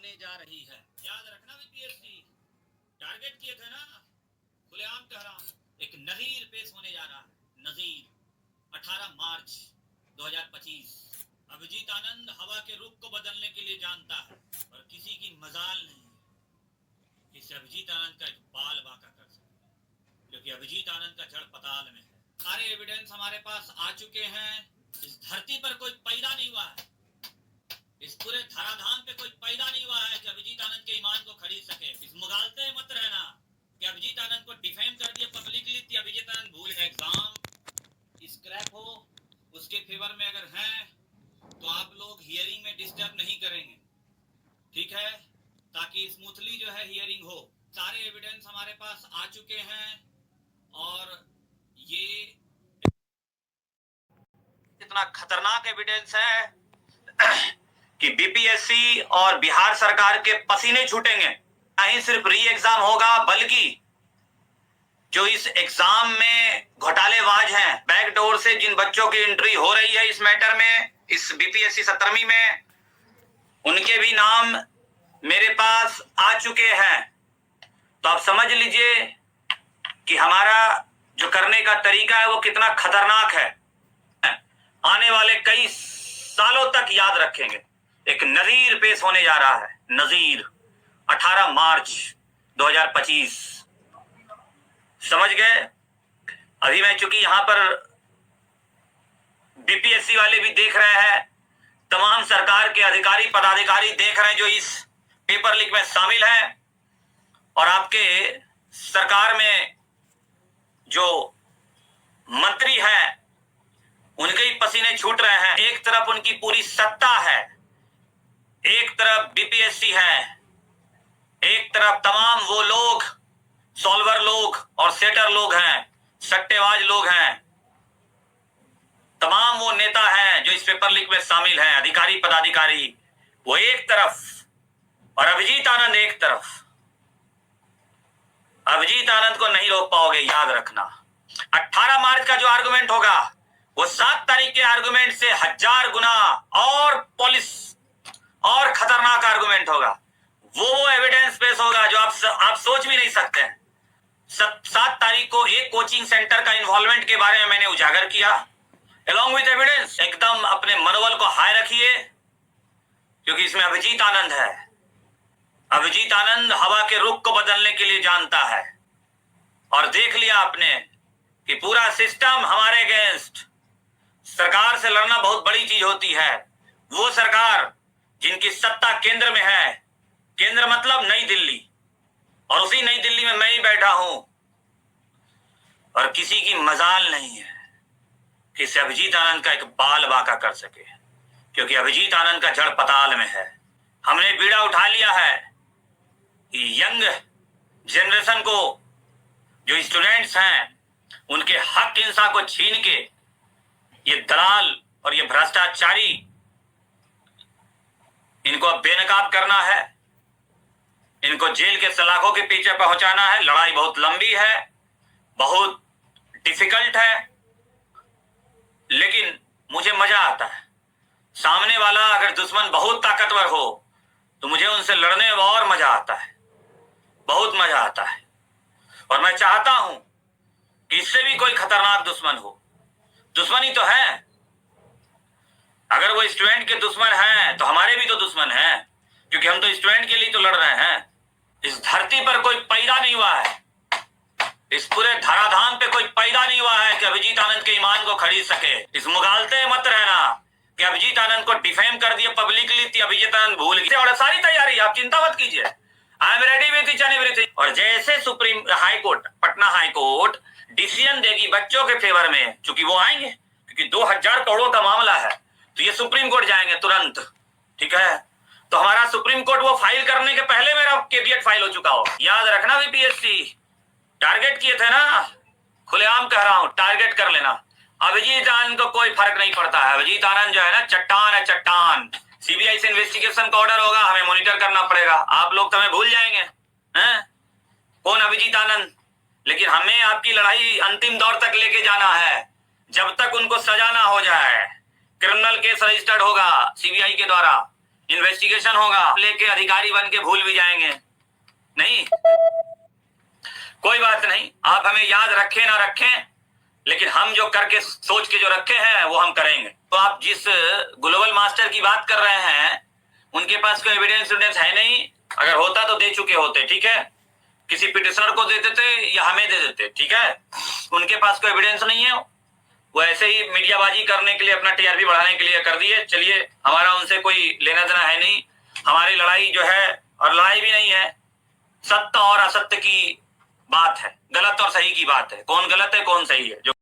होने जा रही है। याद रखना बीपीएससी टारगेट किए थे ना, खुलेआम कह रहा हूं, एक नजीर पेश होने जा रहा है। नजीर 18 मार्च 2025। अभिजीत आनंद हवा के रुख को बदलने के लिए जानता है और किसी की मजाल नहीं कि अभिजीत आनंद का एक बाल बांका कर सके, क्योंकि अभिजीत आनंद का जड़ पताल में है। सारे एविडेंस हमारे पास आ चुके हैं। इस धरती पर कोई पैदा नहीं हुआ है, इस पूरे धराधाम पे कोई पैदा नहीं हुआ है कि अभिजीत आनंद के ईमान को खरीद सके। इस मुगालते मत रहना कि अभिजीत आनंद को डिफेम कर दिया पब्लिकली, अभिजीत आनंद भूल है एग्जाम स्क्रैप हो, उसके फेवर में अगर हैं तो आप लोग हियरिंग में डिस्टर्ब नहीं करेंगे, ठीक है, ताकि स्मूथली जो है हियरिंग हो। सारे एविडेंस हमारे पास आ चुके हैं और ये इतना खतरनाक एविडेंस है कि बीपीएससी और बिहार सरकार के पसीने छूटेंगे। नहीं सिर्फ री एग्जाम होगा, बल्कि जो इस एग्जाम में घोटालेबाज हैं, बैकडोर से जिन बच्चों की एंट्री हो रही है इस मैटर में, इस बीपीएससी 17वीं में, उनके भी नाम मेरे पास आ चुके हैं। तो आप समझ लीजिए कि हमारा जो करने का तरीका है वो कितना खतरनाक है। आने वाले कई सालों तक याद रखेंगे। एक नजीर पेश होने जा रहा है, नजीर 18 मार्च 2025। समझ गए? अभी मैं चूंकि यहां पर बीपीएससी वाले भी देख रहे हैं, तमाम सरकार के अधिकारी पदाधिकारी देख रहे हैं जो इस पेपर लीक में शामिल हैं, और आपके सरकार में जो मंत्री हैं उनके ही पसीने छूट रहे हैं। एक तरफ उनकी पूरी सत्ता है, एक तरफ बीपीएससी है, एक तरफ तमाम वो लोग सॉल्वर लोग और सेटर लोग हैं, सट्टेबाज लोग हैं, तमाम वो नेता हैं जो इस पेपर लीक में शामिल हैं, अधिकारी पदाधिकारी, वो एक तरफ और अभिजीत आनंद एक तरफ। अभिजीत आनंद को नहीं रोक पाओगे, याद रखना। 18 मार्च का जो आर्गुमेंट होगा वो 7 तारीख के आर्गुमेंट से 1000 गुना और पुलिस और खतरनाक आर्गुमेंट होगा। वो एविडेंस पेश होगा जो आप सोच भी नहीं सकते हैं। 7 तारीख को एक कोचिंग सेंटर का इन्वॉल्वमेंट के बारे में मैंने उजागर किया, अलॉन्ग विद एविडेंस। एकदम अपने मनोबल को हाई रखिए, क्योंकि इसमें अभिजीत आनंद है। अभिजीत आनंद हवा के रुख को बदलने के लिए जानता है, और देख लिया आपने कि पूरा सिस्टम हमारे अगेंस्ट। सरकार से लड़ना बहुत बड़ी चीज होती है। वो सरकार जिनकी सत्ता केंद्र में है, केंद्र मतलब नई दिल्ली, और उसी नई दिल्ली में मैं ही बैठा हूं, और किसी की मजाल नहीं है कि इसे अभिजीत आनंद का एक बाल बांका कर सके, क्योंकि अभिजीत आनंद का जड़ पताल में है। हमने बीड़ा उठा लिया है कि यंग जनरेशन को, जो स्टूडेंट्स हैं, उनके हक हिंसा को छीन के ये दलाल और ये भ्रष्टाचारी, इनको अब बेनकाब करना है, इनको जेल के सलाखों के पीछे पहुंचाना है। लड़ाई बहुत लंबी है, बहुत डिफिकल्ट है, लेकिन मुझे मजा आता है। सामने वाला अगर दुश्मन बहुत ताकतवर हो तो मुझे उनसे लड़ने में और मजा आता है, बहुत मजा आता है। और मैं चाहता हूं कि इससे भी कोई खतरनाक दुश्मन हो। दुश्मनी तो है, अगर वो स्टूडेंट के दुश्मन हैं तो हमारे भी तो दुश्मन हैं, क्योंकि हम तो स्टूडेंट के लिए तो लड़ रहे हैं। इस धरती पर कोई पैदा नहीं हुआ है, इस पूरे धराधाम पे कोई पैदा नहीं हुआ है कि अभिजीत आनंद के ईमान को खरीद सके। इस मुगालते मत रहना कि अभिजीत आनंद को डिफेम कर दिया पब्लिकली, अभिजीत आनंद भूल गए। और सारी तैयारी, आप चिंता मत कीजिए, I am ready with each and everything. और जैसे supreme high court, Patna high court decision देगी बच्चों के फेवर में, चूंकि वो आएंगे, क्योंकि 2000 करोड़ का मामला है, तो ये सुप्रीम कोर्ट जाएंगे तुरंत, ठीक है। तो हमारा सुप्रीम कोर्ट वो फाइल करने के पहले मेरा कैविएट फाइल हो चुका हो। याद रखना, बीपीएससी टारगेट किए थे ना, खुलेआम कह रहा हूं, टारगेट कर लेना। अभिजीत आनंद को कोई फर्क नहीं पड़ता है। अभिजीत आनंद जो है ना, चट्टान है, चट्टान। सीबीआई से इन्वेस्टिगेशन का ऑर्डर होगा, हमें मॉनिटर करना पड़ेगा। आप लोग तो हमें भूल जाएंगे हैं कौन अभिजीत आनंद, लेकिन हमें आपकी लड़ाई अंतिम दौर तक लेके जाना है, जब तक उनको सजा ना हो जाए। क्रिमिनल केस रजिस्टर्ड होगा सीबीआई के द्वारा, इन्वेस्टिगेशन होगा, लेके अधिकारी बन के भूल भी जाएंगे। नहीं, कोई बात नहीं, आप हमें याद रखें ना रखें, लेकिन हम जो करके सोच के जो रखे हैं वो हम करेंगे। तो आप जिस ग्लोबल मास्टर की बात कर रहे हैं, उनके पास कोई एविडेंस है नहीं। अगर होता तो दे चुके होते, ठीक है, किसी पिटिशनर को दे देते या हमें दे देते, ठीक है। उनके पास कोई एविडेंस नहीं है, वो ऐसे ही मीडियाबाजी करने के लिए, अपना टीआरपी बढ़ाने के लिए कर दिए। चलिए, हमारा उनसे कोई लेना देना है नहीं। हमारी लड़ाई जो है, और लड़ाई भी नहीं है, सत्य और असत्य की बात है, गलत और सही की बात है। कौन गलत है कौन सही है, जो